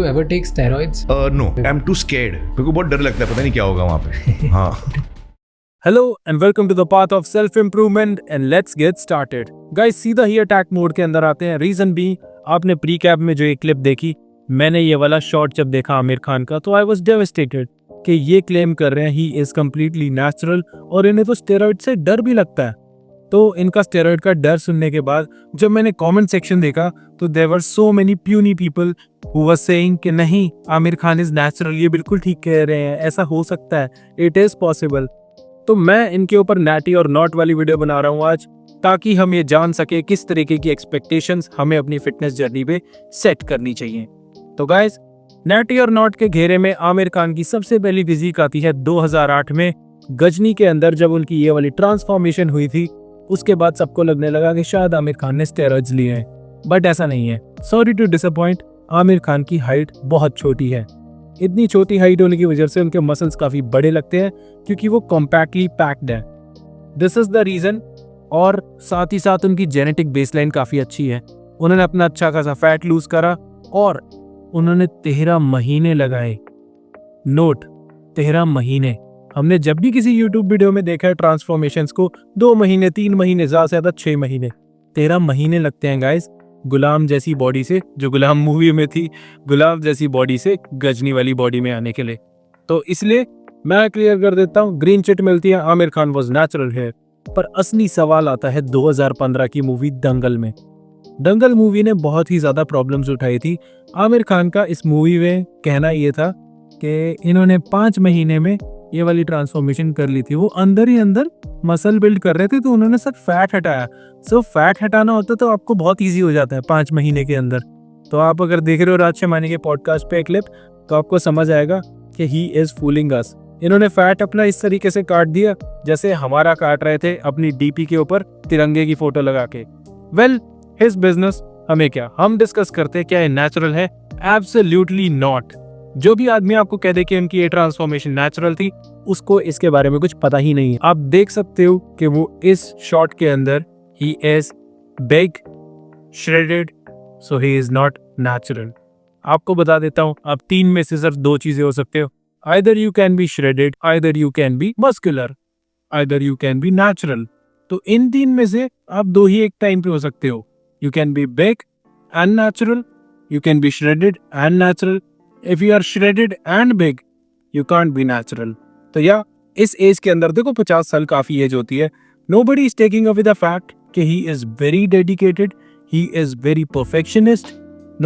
You ever take steroids? No I am too scared, मेरे को बहुत डर लगता है, पता नहीं क्या होगा वहाँ पे. हाँ. Hello and welcome to the path of self improvement and let's get started. Guys, सीधा ही अटैक मोड के अंदर आते हैं. रीजन भी आपने प्री कैप में जो ये क्लिप देखी, मैंने ये वाला शॉट जब देखा आमिर खान का तो आई वाज डेवास्टेटेड कि ये क्लेम कर रहे हैं ही इज कम्प्लीटली नेचुरल और इन्हें तो स्टेरॉइड से डर भी लगता है. तो इनका स्टेरॉइड का डर सुनने के बाद जब मैंने कमेंट सेक्शन देखा तो there were so many puny people who were saying कि नहीं, आमिर खान इज नेचुरल, ये बिल्कुल ठीक कह रहे हैं, ऐसा हो सकता है, इट इज पॉसिबल. तो मैं इनके ऊपर नैटी और नॉट वाली वीडियो बना रहा हूँ आज, ताकि हम ये जान सके किस तरीके की एक्सपेक्टेशंस हमें अपनी फिटनेस जर्नी पे सेट करनी चाहिए. तो गाइस, नैटी और नॉट के घेरे में आमिर खान की सबसे पहली फिजिक आती है 2008 में गजनी के अंदर, जब उनकी ये वाली ट्रांसफॉर्मेशन हुई थी. उसके बाद सबको लगने लगा कि शायद आमिर खान ने स्टेरॉइड्स लिए हैं, बट ऐसा नहीं है. Sorry to disappoint, Aamir Khan की हाइट बहुत छोटी है. इतनी छोटी हाइट होने की वजह से उनके मसल्स काफी बड़े लगते हैं क्योंकि वो कॉम्पैक्टली पैक्ड है. This is the reason. और साथ ही साथ उनकी जेनेटिक बेसलाइन काफी अच्छी है. उन्होंने अपना अच्छा खासा फैट लूज करा और उन्होंने 13 महीने लगाए. नोट, 13 महीने. हमने जब भी किसी यूट्यूब वीडियो में देखा है ट्रांसफॉर्मेशंस को 2 महीने 3 महीने, ज्यादा से ज्यादा 6 महीने, 13 महीने लगते हैं गाइस गुलाम जैसी बॉडी से, जो गुलाम मूवी में थी, गुलाम जैसी बॉडी से गजनी वाली बॉडी में आने के लिए. तो इसलिए मैं क्लियर कर देता हूँ, ग्रीन चिट मिलती है, Aamir Khan was natural hair. पर असली सवाल आता है 2015 की मूवी दंगल में. दंगल मूवी ने बहुत ही ज्यादा प्रॉब्लम्स उठाई थी. आमिर खान का इस मूवी में कहना ये था कि इन्होंने 5 महीने में ये वाली ट्रांसफॉर्मेशन कर ली थी. वो अंदर ही अंदर मसल बिल्ड कर रहे थे, तो उन्होंने सिर्फ फैट हटाया. सिर्फ फैट हटाना होता तो आपको बहुत इजी हो जाता है 5 महीने के अंदर. तो आप अगर देख रहे हो राज शमानी के पॉडकास्ट पे क्लिप, तो आपको समझ आएगा कि ही इज फूलिंग अस. इन्होंने फैट अपना इस तरीके से काट दिया जैसे हमारा काट रहे थे अपनी डीपी के ऊपर तिरंगे की फोटो लगा के. वेल, हिज बिजनेस, हमें क्या, हम डिस्कस करते क्या ये नेचुरल है. Absolutely not. जो भी आदमी आपको कह दे कि उनकी ये ट्रांसफॉर्मेशन नेचुरल थी, उसको इसके बारे में कुछ पता ही नहीं है. आप देख सकते हो कि वो इस शॉट के अंदर he is big, shredded, so he is not natural. आपको बता देता हूं, आप 3 में से सिर्फ 2 चीजें हो सकते हो. Either you can be shredded, either you can be muscular, either you can be natural. तो इन 3 में से आप 2 ही एक टाइम पे हो सकते हो. You can be big and natural, you can be shredded and natural. If you are shredded and big, you can't be natural. तो या इस एज के अंदर देखो, 50 साल काफी एज होती है. Nobody is taking away the fact कि he is very dedicated, he is very perfectionist.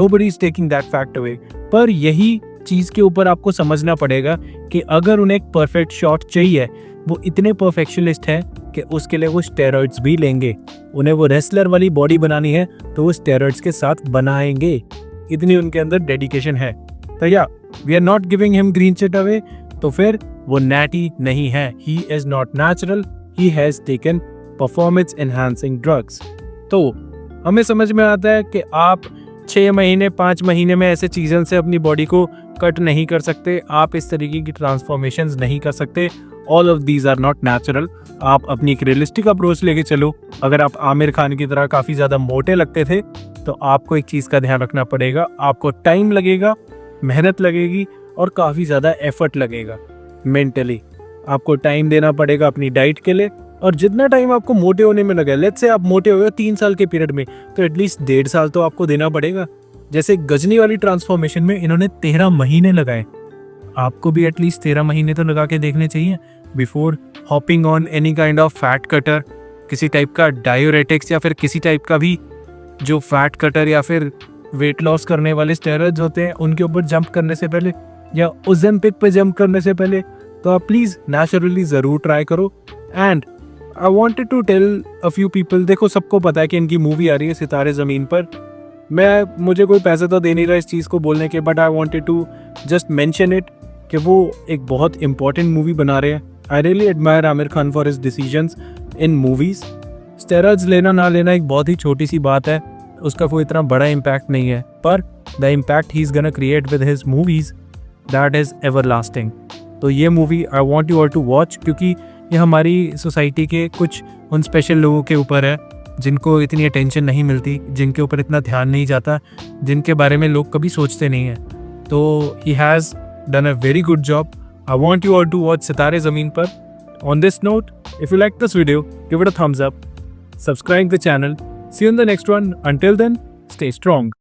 Nobody is taking that fact away. पर यही चीज के ऊपर आपको समझना पड़ेगा कि अगर उन्हें एक परफेक्ट शॉट चाहिए, वो इतने परफेक्शनिस्ट हैं कि उसके लिए वो स्टेरॉइड्स भी लेंगे. उन्हें वो रेसलर वाली बॉडी बनानी है तो वो स्टेरॉइड्स के साथ बनाएंगे. इतनी उनके अंदर डेडिकेशन है. तो या we are not giving him green chit away, तो फिर वो नैटी नहीं है. He is not natural, he has taken performance enhancing drugs. तो हमें समझ में आता है कि आप 6 महीने 5 महीने में ऐसे चीज़ों से अपनी बॉडी को कट नहीं कर सकते. आप इस तरीके की ट्रांसफॉर्मेशंस नहीं कर सकते. All of these are not natural. आप अपनी एक रियलिस्टिक अप्रोच लेके चलो. अगर आप आमिर खान की तरह काफ़ी ज़्यादा मोटे लगते थे, तो आपको एक चीज़ का ध्यान रखना पड़ेगा, आपको टाइम लगेगा, मेहनत लगेगी और काफ़ी ज़्यादा एफर्ट लगेगा. मेंटली आपको टाइम देना पड़ेगा अपनी डाइट के लिए. और जितना टाइम आपको मोटे होने में लगे, लेट्स से आप मोटे हो गए 3 साल के पीरियड में, तो एटलीस्ट 1.5 साल तो आपको देना पड़ेगा. जैसे गजनी वाली ट्रांसफॉर्मेशन में इन्होंने 13 महीने लगाए. आपको भी एटलीस्ट 13 महीने तो लगा के देखने चाहिए before hopping on any kind of fat cutter, किसी टाइप का डायोरेटिक्स या फिर किसी टाइप का भी जो फैट कटर या फिर वेट लॉस करने वाले स्टेरॉइड्स होते हैं, उनके ऊपर जंप करने से पहले या ओज़ेम्पिक पे जंप करने से पहले. तो आप प्लीज़ नेचुरली ज़रूर ट्राई करो. And I wanted to tell a few people, देखो सबको पता है कि इनकी मूवी आ रही है सितारे ज़मीन पर. मुझे कोई पैसे तो दे नहीं रहा इस चीज़ को बोलने के, but I wanted to just mention it कि वो एक बहुत इंपॉर्टेंट मूवी बना रहे हैं. I really admire Aamir Khan for his decisions in movies. Steroids लेना ना लेना एक बहुत ही छोटी सी बात है, उसका कोई इतना बड़ा इम्पैक्ट नहीं है, पर the impact he is gonna create with his movies, that is everlasting. तो ये movie I want you all to watch, क्योंकि ये हमारी सोसाइटी के कुछ उन स्पेशल लोगों के ऊपर है जिनको इतनी अटेंशन नहीं मिलती, जिनके ऊपर इतना ध्यान नहीं जाता, जिनके बारे में लोग कभी सोचते नहीं हैं. तो he has done a very good job. I want you all to watch Sitare Zameen Par. On this note, if you like this video, give it a thumbs up, subscribe the channel. See you in the next one. Until then, stay strong.